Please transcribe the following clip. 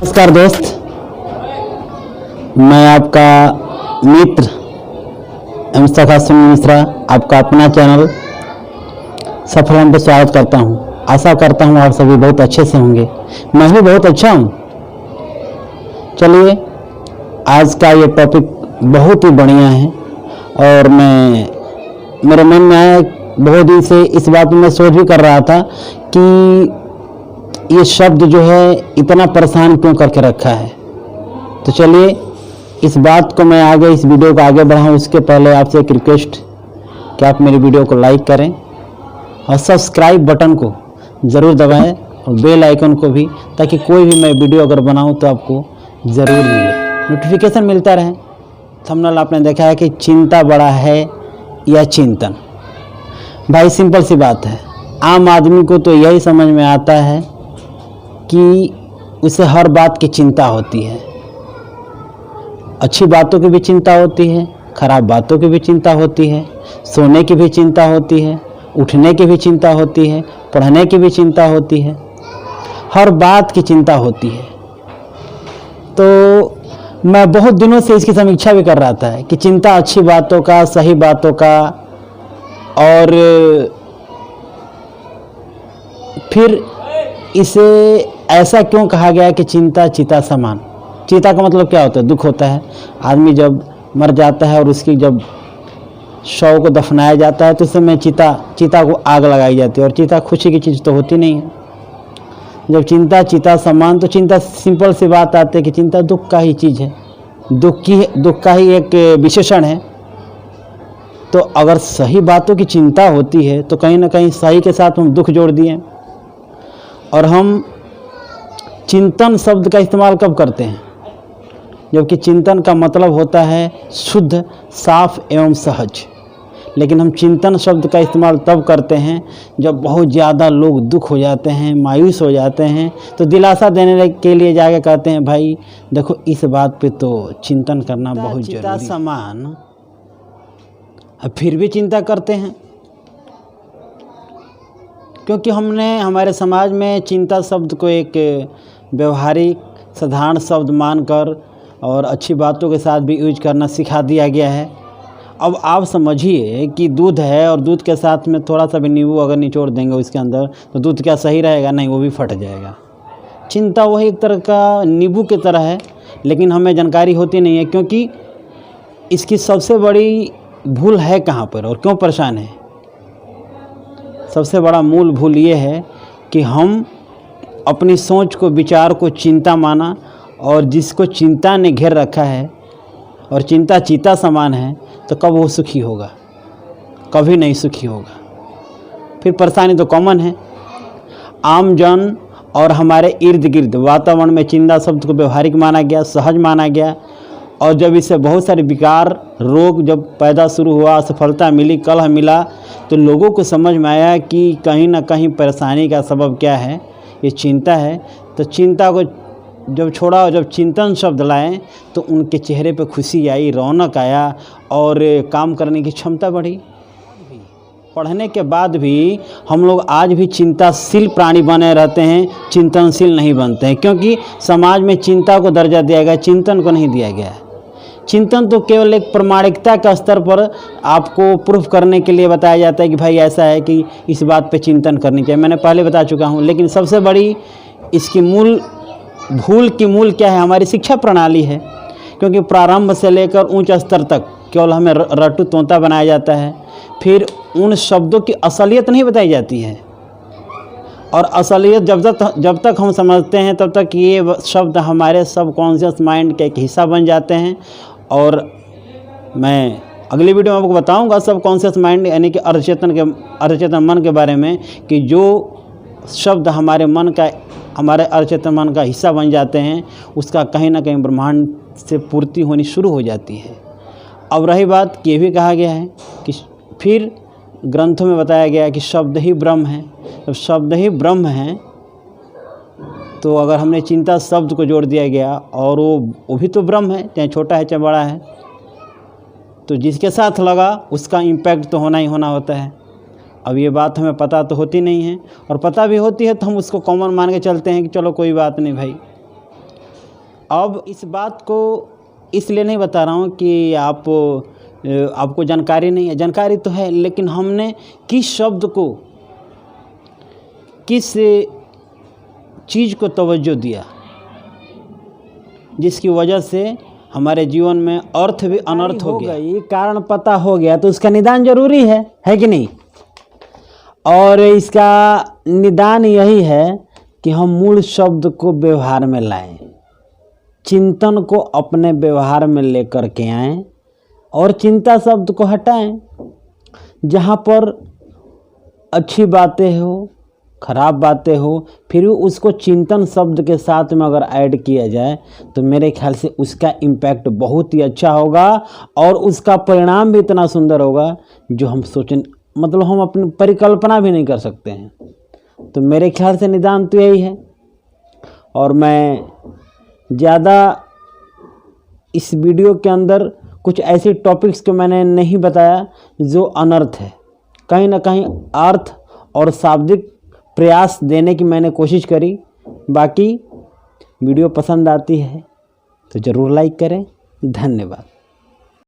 नमस्कार दोस्त, मैं आपका मित्र एवं सखा सुनील मिश्रा आपका अपना चैनल सफल हम पे स्वागत करता हूं। आशा करता हूं आप सभी बहुत अच्छे से होंगे। मैं भी बहुत अच्छा हूं। चलिए, आज का ये टॉपिक बहुत ही बढ़िया है और मेरे मन में आया, बहुत दिन से इस बात में मैं सोच भी कर रहा था कि ये शब्द जो है इतना परेशान क्यों करके रखा है। तो चलिए, इस बात को मैं आगे, इस वीडियो को आगे बढ़ाऊं उसके पहले आपसे एक रिक्वेस्ट कि आप मेरी वीडियो को लाइक करें और सब्सक्राइब बटन को ज़रूर दबाएं और बेल आइकन को भी, ताकि कोई भी मैं वीडियो अगर बनाऊं तो आपको ज़रूर मिले, नोटिफिकेशन मिलता रहे। थंबनेल आपने देखा है कि चिंता बड़ा है या चिंतन। भाई सिंपल सी बात है, आम आदमी को तो यही समझ में आता है कि उसे हर बात की चिंता होती है। अच्छी बातों की भी चिंता होती है, खराब बातों की भी चिंता होती है, सोने की भी चिंता होती है, उठने की भी चिंता होती है, पढ़ने की भी चिंता होती है, हर बात की चिंता होती है। तो मैं बहुत दिनों से इसकी समीक्षा भी कर रहा था कि चिंता अच्छी बातों का, सही बातों का, और फिर इसे ऐसा क्यों कहा गया कि चिंता चिता समान। चिता का मतलब क्या होता है? दुख होता है। आदमी जब मर जाता है और उसकी जब शव को दफनाया जाता है तो उस समय चिता को आग लगाई जाती है, और चिता खुशी की चीज़ तो होती नहीं है। जब चिंता चिता समान, तो चिंता सिंपल सी बात आती है कि चिंता दुख का ही चीज़ है, दुख का ही एक विशेषण है। तो अगर सही बातों की चिंता होती है तो कहीं ना कहीं सही के साथ हम दुख जोड़ दिए। और हम चिंतन शब्द का इस्तेमाल कब करते हैं? जबकि चिंतन का मतलब होता है शुद्ध, साफ एवं सहज। लेकिन हम चिंतन शब्द का इस्तेमाल तब करते हैं जब बहुत ज़्यादा लोग दुख हो जाते हैं, मायूस हो जाते हैं, तो दिलासा देने के लिए जाके कहते हैं भाई देखो, इस बात पे तो चिंतन करना बहुत जरूरी है। समान फिर भी चिंता करते हैं, क्योंकि हमने हमारे समाज में चिंता शब्द को एक व्यवहारिक साधारण शब्द मानकर और अच्छी बातों के साथ भी यूज करना सिखा दिया गया है। अब आप समझिए कि दूध है और दूध के साथ में थोड़ा सा भी नींबू अगर निचोड़ देंगे उसके अंदर, तो दूध क्या सही रहेगा? नहीं, वो भी फट जाएगा। चिंता वही एक तरह का नींबू की तरह है, लेकिन हमें जानकारी होती नहीं है। क्योंकि इसकी सबसे बड़ी भूल है कहाँ पर और क्यों परेशान है? सबसे बड़ा मूल भूल ये है कि हम अपनी सोच को, विचार को चिंता माना, और जिसको चिंता ने घेर रखा है और चिंता चीता समान है, तो कब वो सुखी होगा? कभी नहीं सुखी होगा। फिर परेशानी तो कॉमन है। आम जन और हमारे इर्द गिर्द वातावरण में चिंता शब्द को व्यवहारिक माना गया, सहज माना गया, और जब इससे बहुत सारे विकार, रोग जब पैदा शुरू हुआ, सफलता मिली, कलह मिला, तो लोगों को समझ में आया कि कहीं ना कहीं परेशानी का सबब क्या है? ये चिंता है। तो चिंता को जब छोड़ा और जब चिंतन शब्द लाए तो उनके चेहरे पे खुशी आई, रौनक आया और काम करने की क्षमता बढ़ी। पढ़ने के बाद भी हम लोग आज भी चिंताशील प्राणी बने रहते हैं, चिंतनशील नहीं बनते हैं, क्योंकि समाज में चिंता को दर्जा दिया गया, चिंतन को नहीं दिया गया। चिंतन तो केवल एक प्रामाणिकता का स्तर पर आपको प्रूफ करने के लिए बताया जाता है कि भाई ऐसा है कि इस बात पे चिंतन करनी चाहिए। मैंने पहले बता चुका हूँ। लेकिन सबसे बड़ी इसकी भूल क्या है? हमारी शिक्षा प्रणाली है। क्योंकि प्रारंभ से लेकर उच्च स्तर तक केवल हमें रट्टू तोता बनाया जाता है। फिर उन शब्दों की असलियत नहीं बताई जाती है, और असलियत जब तक हम समझते हैं तब तक ये शब्द हमारे सबकॉन्शियस माइंड के एक हिस्सा बन जाते हैं। और मैं अगली वीडियो में आपको बताऊंगा सबकॉन्शियस माइंड यानी कि अर्धचेतन मन के बारे में, कि जो शब्द हमारे अर्धचेतन मन का हिस्सा बन जाते हैं, उसका कहीं ना कहीं ब्रह्मांड से पूर्ति होनी शुरू हो जाती है। अब रही बात कि ये भी कहा गया है कि फिर ग्रंथों में बताया गया है कि शब्द ही ब्रह्म है। जब शब्द ही ब्रह्म है तो अगर हमने चिंता शब्द को जोड़ दिया गया, और वो भी तो ब्रह्म है, चाहे छोटा है चाहे बड़ा है, तो जिसके साथ लगा उसका इम्पैक्ट तो होना ही होना होता है। अब ये बात हमें पता तो होती नहीं है, और पता भी होती है तो हम उसको कॉमन मान के चलते हैं कि चलो कोई बात नहीं भाई। अब इस बात को इसलिए नहीं बता रहा हूँ कि आपको जानकारी नहीं है, जानकारी तो है, लेकिन हमने किस शब्द को, किस चीज़ को तवज्जो दिया जिसकी वजह से हमारे जीवन में अर्थ भी अनर्थ हो गया। ये कारण पता हो गया तो उसका निदान जरूरी है कि नहीं। और इसका निदान यही है कि हम मूल शब्द को व्यवहार में लाएं, चिंतन को अपने व्यवहार में लेकर के आएं और चिंता शब्द को हटाएं। जहाँ पर अच्छी बातें हो, खराब बातें हो, फिर भी उसको चिंतन शब्द के साथ में अगर ऐड किया जाए तो मेरे ख्याल से उसका इम्पैक्ट बहुत ही अच्छा होगा और उसका परिणाम भी इतना सुंदर होगा जो हम सोचें, मतलब हम अपनी परिकल्पना भी नहीं कर सकते हैं। तो मेरे ख्याल से निदान तो यही है। और मैं ज़्यादा इस वीडियो के अंदर कुछ ऐसे टॉपिक्स को मैंने नहीं बताया जो अनर्थ है, कहीं ना कहीं अर्थ और शाब्दिक प्रयास देने की मैंने कोशिश करी। बाकी वीडियो पसंद आती है तो ज़रूर लाइक करें। धन्यवाद।